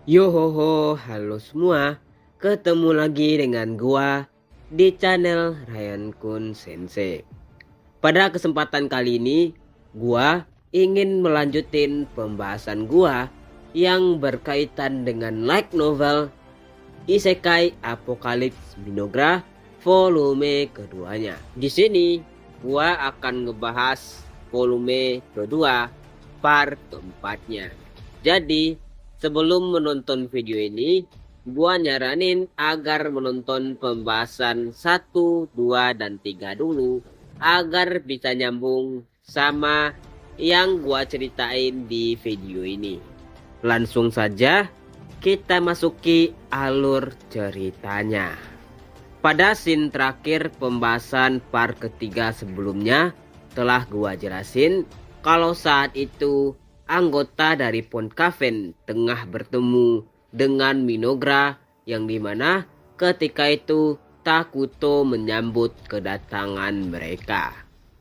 Yohoho, halo semua. Ketemu lagi dengan gua di channel Ryan Kun Sensei. Pada kesempatan kali ini, gua ingin melanjutin pembahasan gua yang berkaitan dengan light novel Isekai Apocalypse Minogra volume keduanya. Di sini gua akan ngebahas volume kedua part keempatnya. Jadi sebelum menonton video ini, gua nyaranin agar menonton pembahasan 1, 2, dan 3 dulu agar bisa nyambung sama yang gua ceritain di video ini. Langsung saja kita masuki alur ceritanya. Pada scene terakhir pembahasan part ketiga sebelumnya telah gua jelasin kalau saat itu anggota dari Ponkaven tengah bertemu dengan Minogra yang dimana ketika itu Takuto menyambut kedatangan mereka.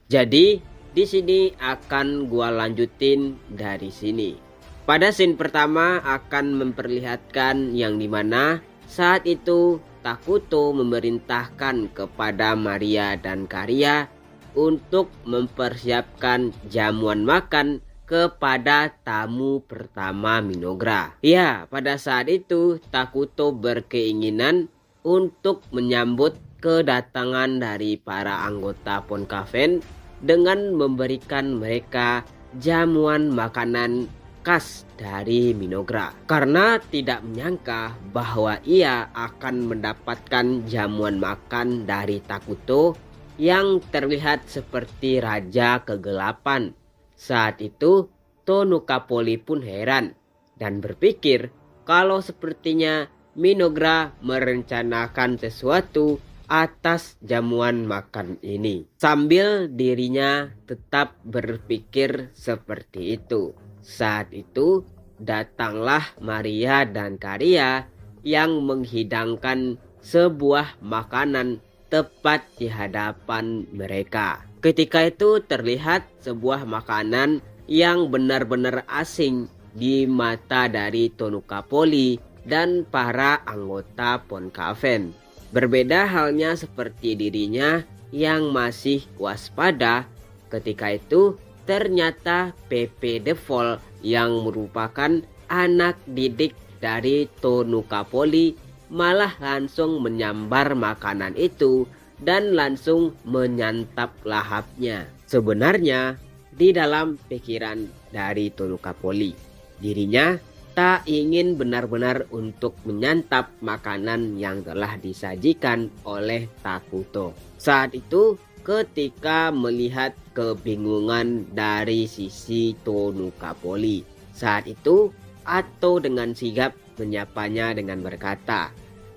Jadi di sini akan gua lanjutin dari sini. Pada scene pertama akan memperlihatkan yang dimana saat itu Takuto memerintahkan kepada Maria dan Karia untuk mempersiapkan jamuan makan kepada tamu pertama Minogra. Ya, pada saat itu Takuto berkeinginan untuk menyambut kedatangan dari para anggota Ponkaven dengan memberikan mereka jamuan makanan khas dari Minogra. Karena tidak menyangka bahwa ia akan mendapatkan jamuan makan dari Takuto yang terlihat seperti raja kegelapan. Saat itu Tonukapoli pun heran dan berpikir kalau sepertinya Minogra merencanakan sesuatu atas jamuan makan ini. Sambil dirinya tetap berpikir seperti itu. Saat itu datanglah Maria dan Karia yang menghidangkan sebuah makanan tepat di hadapan mereka. Ketika itu terlihat sebuah makanan yang benar-benar asing di mata dari Tonukapoli dan para anggota Ponkaven. Berbeda halnya seperti dirinya yang masih waspada. Ketika itu ternyata Pepe Devol yang merupakan anak didik dari Tonukapoli malah langsung menyambar makanan itu dan langsung menyantap lahapnya. Sebenarnya di dalam pikiran dari Tonukapoli, dirinya tak ingin benar-benar untuk menyantap makanan yang telah disajikan oleh Takuto. Saat itu ketika melihat kebingungan dari sisi Tonukapoli. Saat itu Ato dengan sigap menyapanya dengan berkata,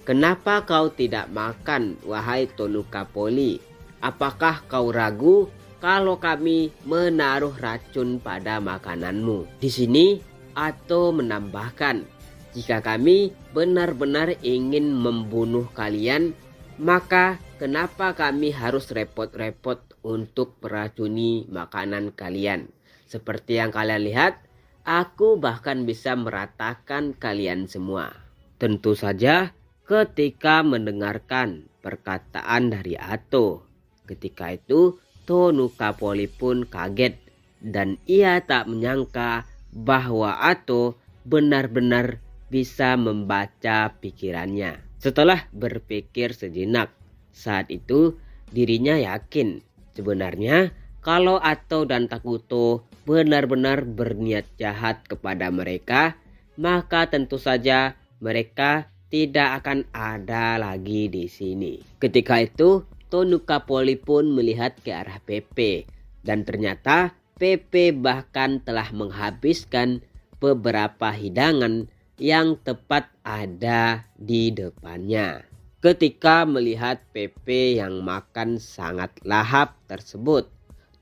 "Kenapa kau tidak makan, wahai Tonukapoli? Apakah kau ragu kalau kami menaruh racun pada makananmu?" Di sini Ato menambahkan, "Jika kami benar-benar ingin membunuh kalian, maka kenapa kami harus repot-repot untuk meracuni makanan kalian? Seperti yang kalian lihat, aku bahkan bisa meratakan kalian semua." Tentu saja ketika mendengarkan perkataan dari Ato, ketika itu Tonukapoli pun kaget dan ia tak menyangka bahwa Ato benar-benar bisa membaca pikirannya. Setelah berpikir sejenak, saat itu dirinya yakin sebenarnya kalau Ato dan Takuto benar-benar berniat jahat kepada mereka, maka tentu saja mereka tidak akan ada lagi di sini. Ketika itu Tonukapoli pun melihat ke arah Pepe dan ternyata Pepe bahkan telah menghabiskan beberapa hidangan yang tepat ada di depannya. Ketika melihat Pepe yang makan sangat lahap tersebut,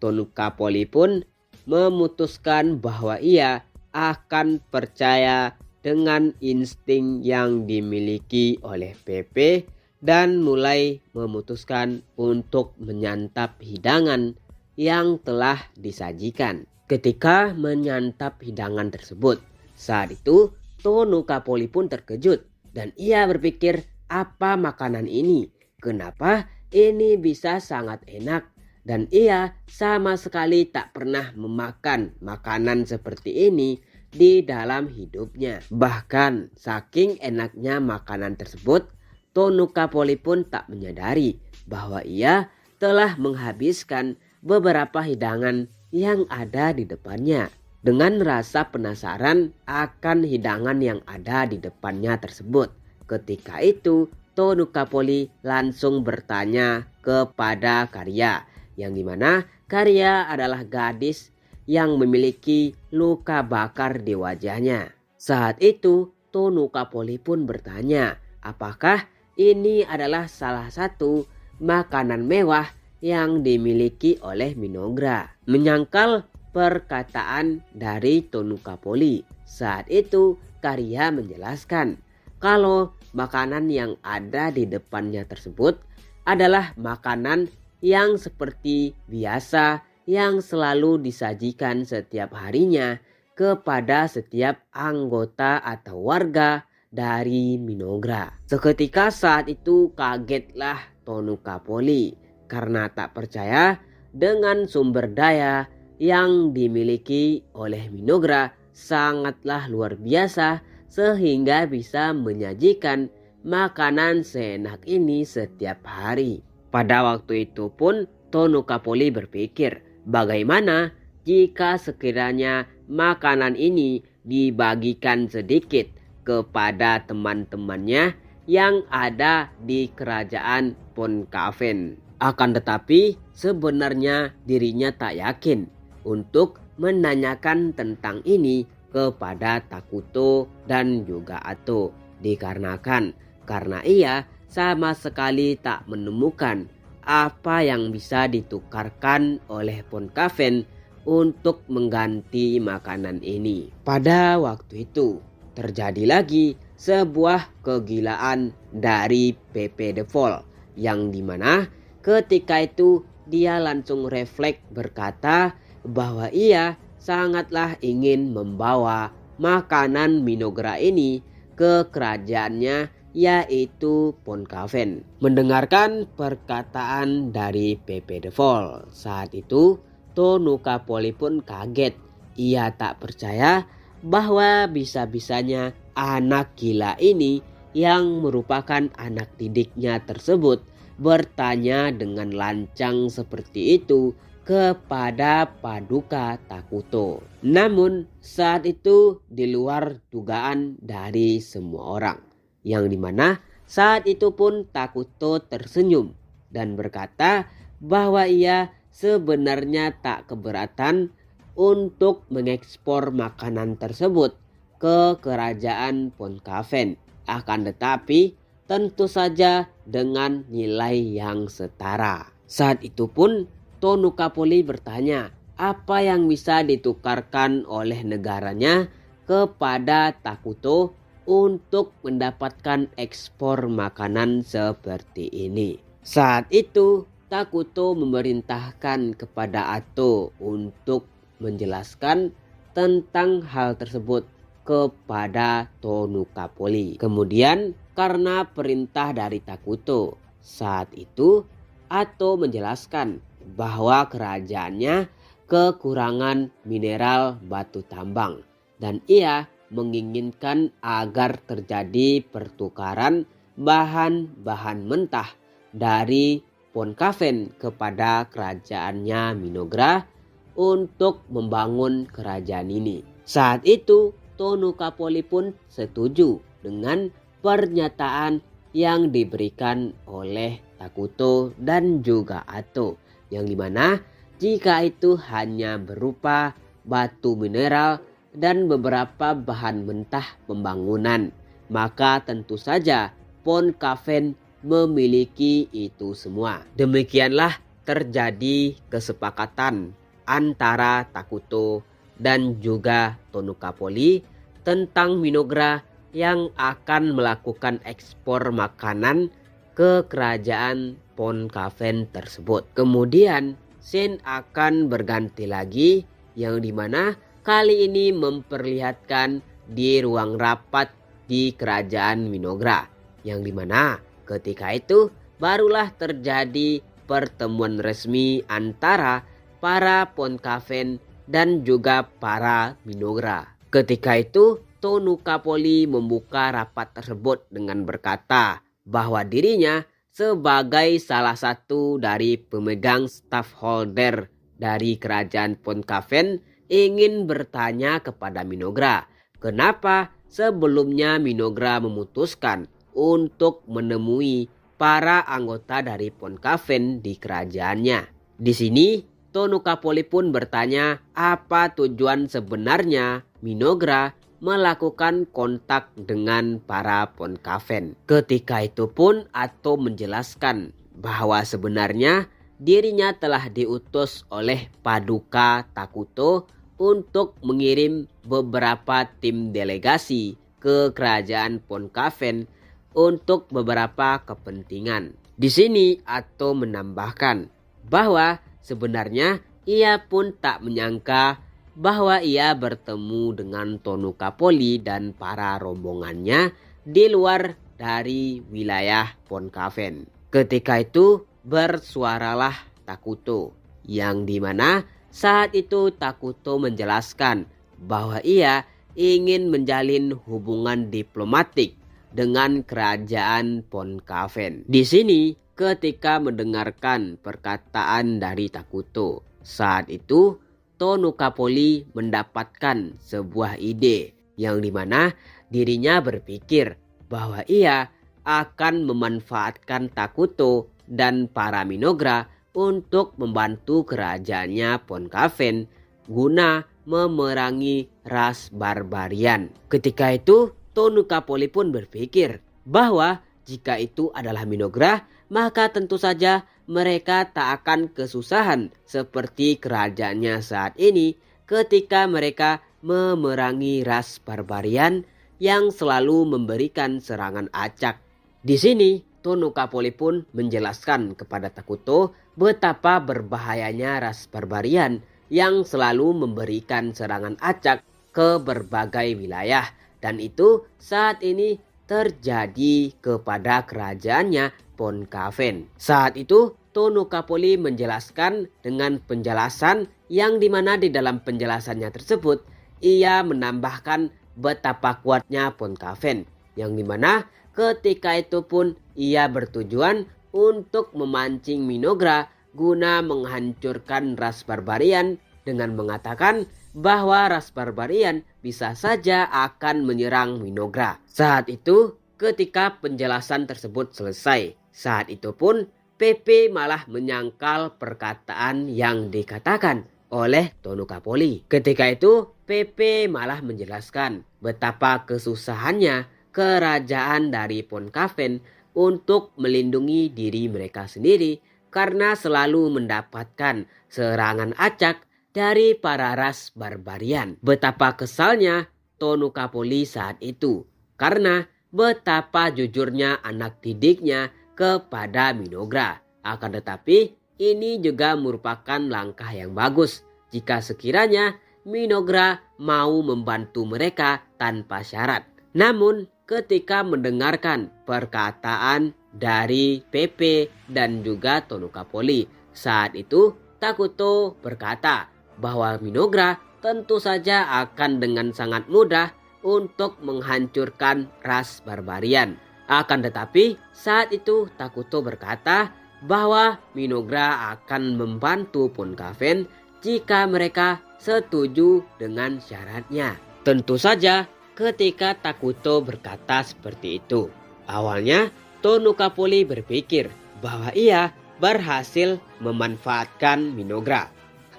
Tonukapoli pun memutuskan bahwa ia akan percaya dengan insting yang dimiliki oleh Pepe dan mulai memutuskan untuk menyantap hidangan yang telah disajikan. Ketika menyantap hidangan tersebut, saat itu Tonukapoli pun terkejut dan ia berpikir, apa makanan ini? Kenapa ini bisa sangat enak? Dan ia sama sekali tak pernah memakan makanan seperti ini di dalam hidupnya. Bahkan saking enaknya makanan tersebut, Tonukapoli pun tak menyadari bahwa ia telah menghabiskan beberapa hidangan yang ada di depannya. Dengan rasa penasaran akan hidangan yang ada di depannya tersebut, ketika itu Tonukapoli langsung bertanya kepada Karya, yang dimana Karya adalah gadis yang memiliki luka bakar di wajahnya. Saat itu Tonukapoli pun bertanya, apakah ini adalah salah satu makanan mewah yang dimiliki oleh Minogra. Menyangkal perkataan dari Tonukapoli, saat itu Karya menjelaskan kalau makanan yang ada di depannya tersebut adalah makanan yang seperti biasa yang selalu disajikan setiap harinya kepada setiap anggota atau warga dari Minogra. Seketika saat itu kagetlah Tonukapoli karena tak percaya dengan sumber daya yang dimiliki oleh Minogra sangatlah luar biasa sehingga bisa menyajikan makanan seenak ini setiap hari. Pada waktu itu pun Tonukapoli berpikir, bagaimana jika sekiranya makanan ini dibagikan sedikit kepada teman-temannya yang ada di kerajaan Ponkaven. Akan tetapi sebenarnya dirinya tak yakin untuk menanyakan tentang ini kepada Takuto dan juga Ato. Dikarenakan karena ia sama sekali tak menemukan apa yang bisa ditukarkan oleh Ponkaven untuk mengganti makanan ini. Pada waktu itu terjadi lagi sebuah kegilaan dari Pepe the Fall, yang dimana ketika itu dia langsung refleks berkata bahwa ia sangatlah ingin membawa makanan Minogra ini ke kerajaannya, yaitu Ponkaven. Mendengarkan perkataan dari Pepe the Fall, saat itu Tonukapoli pun kaget. Ia tak percaya bahwa bisa-bisanya anak gila ini yang merupakan anak didiknya tersebut bertanya dengan lancang seperti itu kepada Paduka Takuto. Namun saat itu di luar dugaan dari semua orang, yang dimana saat itu pun Takuto tersenyum dan berkata bahwa ia sebenarnya tak keberatan untuk mengekspor makanan tersebut ke kerajaan Ponkaven. Akan tetapi tentu saja dengan nilai yang setara. Saat itu pun Tonukapoli bertanya apa yang bisa ditukarkan oleh negaranya kepada Takuto untuk mendapatkan ekspor makanan seperti ini. Saat itu Takuto memerintahkan kepada Ato untuk menjelaskan tentang hal tersebut kepada Tonukapoli. Kemudian karena perintah dari Takuto, saat itu Ato menjelaskan bahwa kerajaannya kekurangan mineral batu tambang dan ia menginginkan agar terjadi pertukaran bahan-bahan mentah dari Ponkaven kepada kerajaannya Minogra untuk membangun kerajaan ini. Saat itu Tonukapoli pun setuju dengan pernyataan yang diberikan oleh Takuto dan juga Ato, yang dimana jika itu hanya berupa batu mineral dan beberapa bahan mentah pembangunan, maka tentu saja Ponkaven memiliki itu semua. Demikianlah terjadi kesepakatan antara Takuto dan juga Tonukapoli tentang Minogra yang akan melakukan ekspor makanan ke kerajaan Ponkaven tersebut. Kemudian scene akan berganti lagi, yang dimana kali ini memperlihatkan di ruang rapat di kerajaan Minogra, yang dimana ketika itu barulah terjadi pertemuan resmi antara para Pontcavern dan juga para Minogra. Ketika itu Tonukapoli membuka rapat tersebut dengan berkata bahwa dirinya sebagai salah satu dari pemegang staffholder dari kerajaan Pontcavern ingin bertanya kepada Minogra, kenapa sebelumnya Minogra memutuskan untuk menemui para anggota dari Pontcavern di kerajaannya. Di sini Tonukapoli pun bertanya apa tujuan sebenarnya Minogra melakukan kontak dengan para Pontcavern. Ketika itu pun Atto menjelaskan bahwa sebenarnya dirinya telah diutus oleh Paduka Takuto untuk mengirim beberapa tim delegasi ke kerajaan Pontcavern untuk beberapa kepentingan. Di sini Atto menambahkan bahwa sebenarnya ia pun tak menyangka bahwa ia bertemu dengan Tonukapoli dan para rombongannya di luar dari wilayah Pontcavern. Ketika itu bersuaralah Takuto, yang dimana saat itu Takuto menjelaskan bahwa ia ingin menjalin hubungan diplomatik dengan kerajaan Pontcavern. Di sini ketika mendengarkan perkataan dari Takuto, saat itu Tonukapoli mendapatkan sebuah ide yang dimana dirinya berpikir bahwa ia akan memanfaatkan Takuto dan para Minogra untuk membantu kerajaannya Pontcavern guna memerangi ras barbarian. Ketika itu Tonukapoli pun berpikir bahwa jika itu adalah Minogra, maka tentu saja mereka tak akan kesusahan seperti kerajaannya saat ini ketika mereka memerangi ras barbarian yang selalu memberikan serangan acak. Di sini Tonukapoli pun menjelaskan kepada Takuto betapa berbahayanya ras barbarian yang selalu memberikan serangan acak ke berbagai wilayah, dan itu saat ini terjadi kepada kerajaannya Pontcavern. Saat itu Tonukapoli menjelaskan dengan penjelasan yang dimana di dalam penjelasannya tersebut ia menambahkan betapa kuatnya Pontcavern, yang dimana ketika itu pun ia bertujuan untuk memancing Minogra guna menghancurkan ras barbarian dengan mengatakan bahwa ras barbarian bisa saja akan menyerang Minogra. Saat itu ketika penjelasan tersebut selesai, saat itu pun Pepe malah menyangkal perkataan yang dikatakan oleh Tonukapoli. Ketika itu Pepe malah menjelaskan betapa kesusahannya kerajaan dari Pontcavern untuk melindungi diri mereka sendiri karena selalu mendapatkan serangan acak dari para ras barbarian. Betapa kesalnya Tonukapoli saat itu karena betapa jujurnya anak didiknya kepada Minogra. Akan tetapi ini juga merupakan langkah yang bagus jika sekiranya Minogra mau membantu mereka tanpa syarat. Namun ketika mendengarkan perkataan dari Pepe dan juga Tonukapoli, saat itu Takuto berkata bahwa Minogra tentu saja akan dengan sangat mudah untuk menghancurkan ras barbarian. Akan tetapi saat itu Takuto berkata bahwa Minogra akan membantu Pontcavern jika mereka setuju dengan syaratnya. Tentu saja ketika Takuto berkata seperti itu, awalnya Tonukapoli berpikir bahwa ia berhasil memanfaatkan Minogra.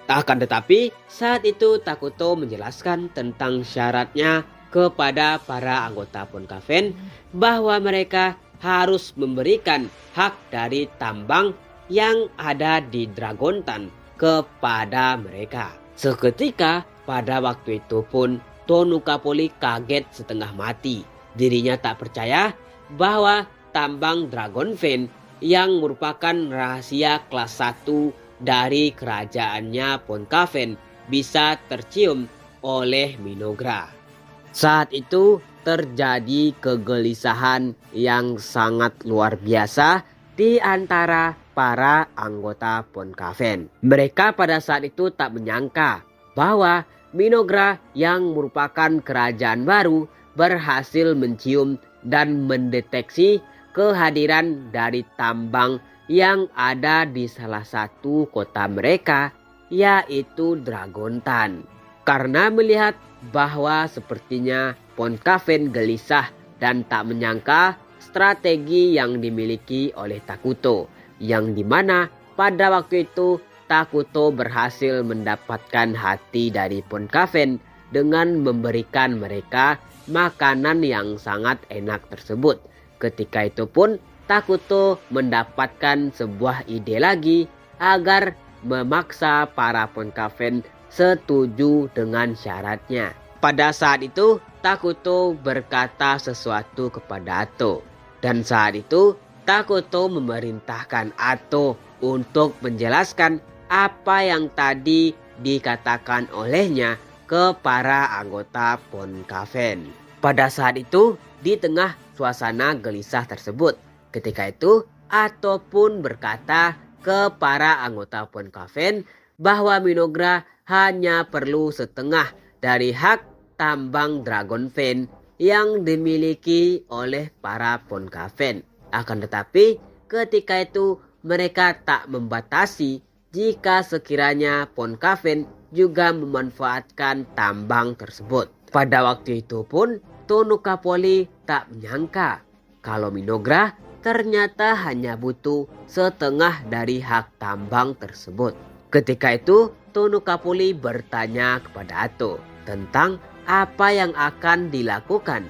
Akan tetapi saat itu Takuto menjelaskan tentang syaratnya kepada para anggota Pontcavern bahwa mereka harus memberikan hak dari tambang yang ada di Dragontan kepada mereka. Seketika pada waktu itu pun Tonukapoli kaget setengah mati. Dirinya tak percaya bahwa tambang Dragonfen yang merupakan rahasia kelas 1 dari kerajaannya Pontcavern bisa tercium oleh Minogra. Saat itu terjadi kegelisahan yang sangat luar biasa di antara para anggota Pontkaven. Mereka pada saat itu tak menyangka bahwa Minogra yang merupakan kerajaan baru berhasil mencium dan mendeteksi kehadiran dari tambang yang ada di salah satu kota mereka, yaitu Dragontan. Karena melihat bahwa sepertinya Pontkaven gelisah dan tak menyangka strategi yang dimiliki oleh Takuto, yang dimana pada waktu itu Takuto berhasil mendapatkan hati dari Pontkaven dengan memberikan mereka makanan yang sangat enak tersebut. Ketika itu pun Takuto mendapatkan sebuah ide lagi agar memaksa para Pontkaven setuju dengan syaratnya. Pada saat itu Takuto berkata sesuatu kepada Ato, dan saat itu Takuto memerintahkan Ato untuk menjelaskan apa yang tadi dikatakan olehnya ke para anggota Pontkaven. Pada saat itu di tengah suasana gelisah tersebut, ketika itu Ato pun berkata ke para anggota Pontkaven bahwa Minogra hanya perlu setengah dari hak tambang Dragonfen yang dimiliki oleh para Pontkaven. Akan tetapi ketika itu mereka tak membatasi jika sekiranya Pontkaven juga memanfaatkan tambang tersebut. Pada waktu itu pun Tonukapoli tak menyangka kalau Minogra ternyata hanya butuh setengah dari hak tambang tersebut. Ketika itu Tonukapoli bertanya kepada Ato tentang apa yang akan dilakukan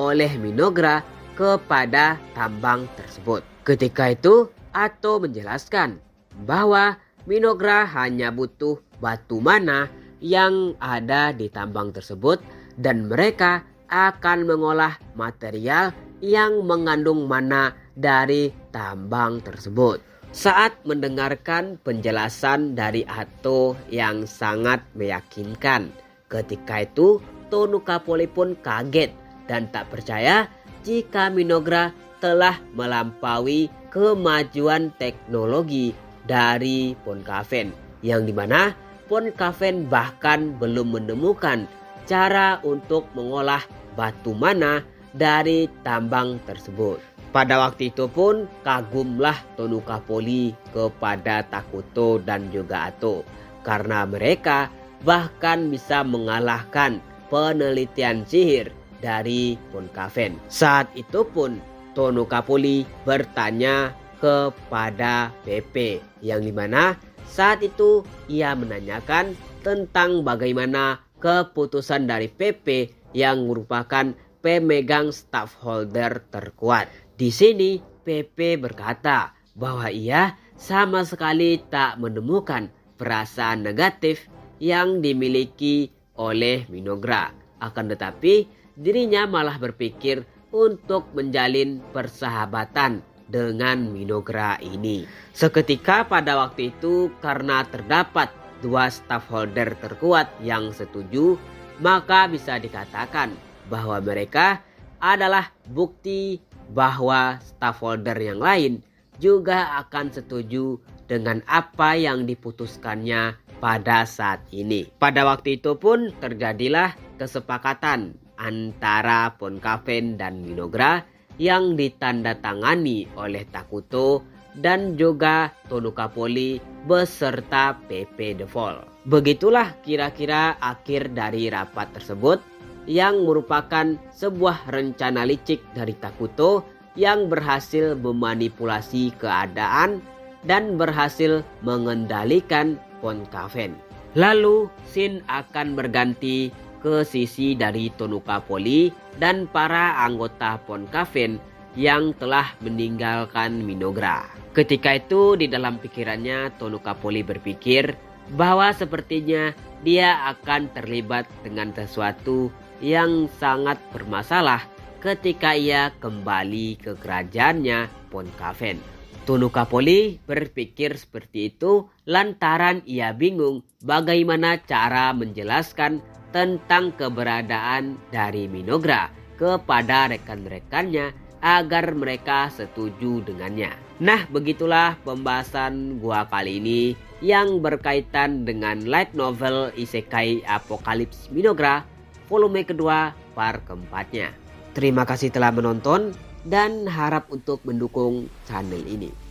oleh Minogra kepada tambang tersebut. Ketika itu Ato menjelaskan bahwa Minogra hanya butuh batu mana yang ada di tambang tersebut dan mereka akan mengolah material yang mengandung mana dari tambang tersebut. Saat mendengarkan penjelasan dari Ato yang sangat meyakinkan, ketika itu Tonukapoli pun kaget dan tak percaya jika Minogra telah melampaui kemajuan teknologi dari Pontkaven, yang dimana Pontkaven bahkan belum menemukan cara untuk mengolah batu mana dari tambang tersebut. Pada waktu itu pun kagumlah Tonukapoli kepada Takuto dan juga Ato, karena mereka bahkan bisa mengalahkan penelitian sihir dari Pontkaven. Saat itu pun Tonukapoli bertanya kepada Pepe, yang dimana saat itu ia menanyakan tentang bagaimana keputusan dari Pepe yang merupakan pemegang staffholder terkuat. Di sini Pepe berkata bahwa ia sama sekali tak menemukan perasaan negatif yang dimiliki oleh Minogra. Akan tetapi dirinya malah berpikir untuk menjalin persahabatan dengan Minogra ini. Seketika pada waktu itu karena terdapat dua staffholder terkuat yang setuju, maka bisa dikatakan bahwa mereka adalah bukti bahwa staffholder yang lain juga akan setuju dengan apa yang diputuskannya pada saat ini. Pada waktu itu pun terjadilah kesepakatan antara Pontkaven dan Minogra yang ditandatangani oleh Takuto dan juga Tonukapoli beserta Pepe the Fall. Begitulah kira-kira akhir dari rapat tersebut, yang merupakan sebuah rencana licik dari Takuto yang berhasil memanipulasi keadaan dan berhasil mengendalikan Pontkaven. Lalu scene akan berganti ke sisi dari Tonukapoli dan para anggota Pontkaven yang telah meninggalkan Minogra. Ketika itu di dalam pikirannya Tonukapoli berpikir bahwa sepertinya dia akan terlibat dengan sesuatu yang sangat bermasalah ketika ia kembali ke kerajaannya Pontkaven. Tonukapoli berpikir seperti itu lantaran ia bingung bagaimana cara menjelaskan tentang keberadaan dari Minogra kepada rekan-rekannya agar mereka setuju dengannya. Nah, begitulah pembahasan gua kali ini yang berkaitan dengan light novel Isekai Apokalips Minogra volume kedua part keempatnya. Terima kasih telah menonton dan harap untuk mendukung channel ini.